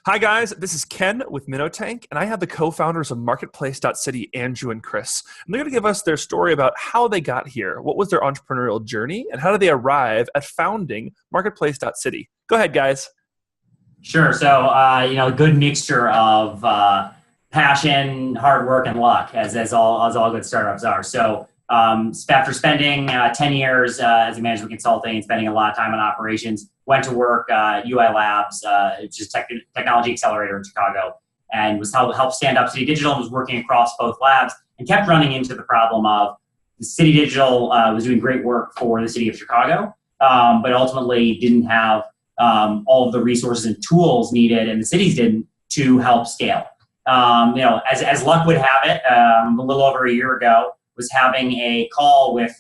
Hi guys, this is Ken with Minnotank, and I have the co-founders of Marketplace.city, Andrew and Chris. And they're going to give us their story about how they got here, what was their entrepreneurial journey, and how did they arrive at founding Marketplace.city. Go ahead, guys. Sure. So, a good mixture of passion, hard work, and luck, as all good startups are. So, after spending 10 years as a management consulting and spending a lot of time on operations, went to work UI Labs, which is technology accelerator in Chicago, and was helped stand up City Digital and was working across both labs and kept running into the problem of the City Digital was doing great work for the city of Chicago, but ultimately didn't have all of the resources and tools needed, and the cities didn't, to help scale. As luck would have it, a little over a year ago, was having a call with,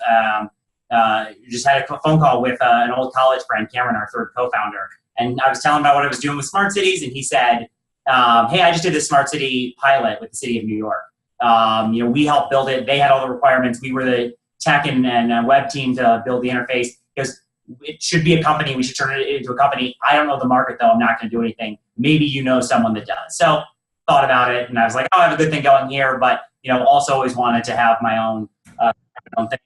just had a phone call with an old college friend, Cameron, our third co-founder. And I was telling him about what I was doing with smart cities, and he said, hey, I just did this smart city pilot with the city of New York. We helped build it. They had all the requirements. We were the tech and web team to build the interface. Because it should be a company. We should turn it into a company. I don't know the market, though. I'm not going to do anything. Maybe you know someone that does. So thought about it, and I was like, oh, I have a good thing going here, but also always wanted to have my own thing.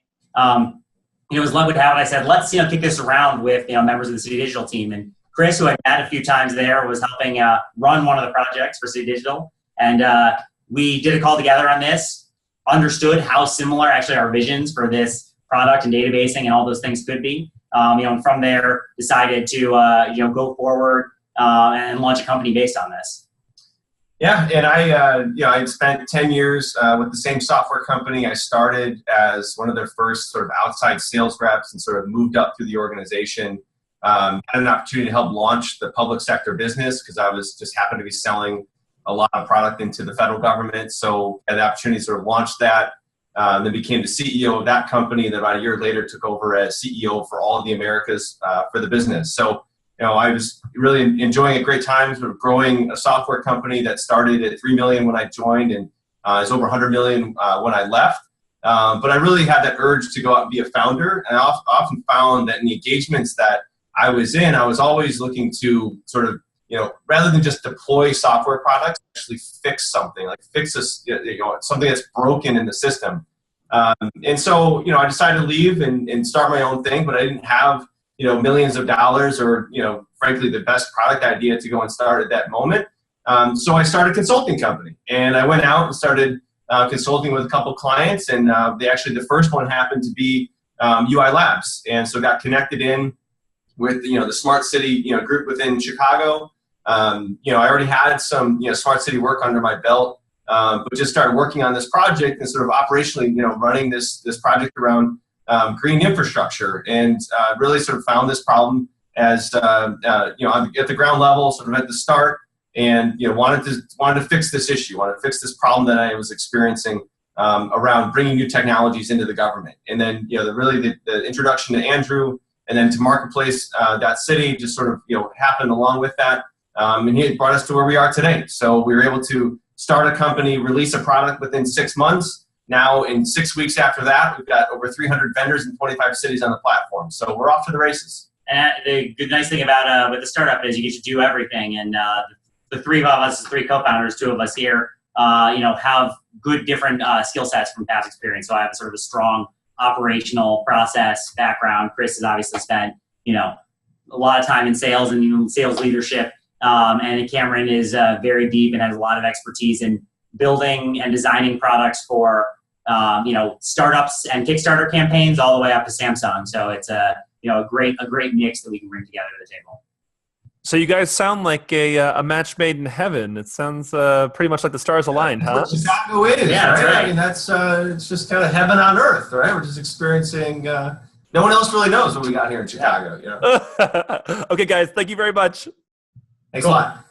As luck would have it, I said, let's kick this around with members of the City Digital team. And Chris, who I met a few times there, was helping run one of the projects for City Digital, and we did a call together on this. Understood how similar actually our visions for this product and databasing and all those things could be. And from there, decided to go forward and launch a company based on this. Yeah, and I spent 10 years with the same software company. I started as one of their first sort of outside sales reps and sort of moved up through the organization. Had an opportunity to help launch the public sector business because I was just happened to be selling a lot of product into the federal government. So I had the opportunity to sort of launch that. Then became the CEO of that company. And then about a year later took over as CEO for all of the Americas for the business. So I was really enjoying a great time sort of growing a software company that started at 3 million when I joined and is over 100 million when I left. But I really had that urge to go out and be a founder. And I often found that in the engagements that I was in, I was always looking to sort of, rather than just deploy software products, actually fix something, like fix this, something that's broken in the system. And so, I decided to leave and start my own thing, but I didn't have millions of dollars or, frankly, the best product idea to go and start at that moment. So I started a consulting company, and I went out and started consulting with a couple clients, and the first one happened to be UI Labs. And so got connected in with, the smart city, group within Chicago. I already had some, smart city work under my belt, but just started working on this project and sort of operationally, running this project around green infrastructure, and really sort of found this problem as at the ground level, sort of at the start, and wanted to fix this issue, wanted to fix this problem that I was experiencing around bringing new technologies into the government. And then the introduction to Andrew and then to Marketplace.city just sort of happened along with that, and he brought us to where we are today. So we were able to start a company, release a product within 6 months. Now, in 6 weeks after that, we've got over 300 vendors in 25 cities on the platform. So we're off to the races. And the nice thing about with the startup is you get to do everything. And the three of us, the three co-founders, two of us here, have good different skill sets from past experience. So I have sort of a strong operational process background. Chris has obviously spent, a lot of time in sales and sales leadership. And Cameron is very deep and has a lot of expertise in building and designing products for startups and Kickstarter campaigns all the way up to Samsung. So it's a great mix that we can bring together to the table. So you guys sound like a match made in heaven. It sounds pretty much like the stars aligned, huh? What Chicago is, yeah, right? Right. I mean, that's it's just kind of heaven on earth, right? We're just experiencing. No one else really knows what we got here in Chicago. Okay, guys, thank you very much. Thanks a lot.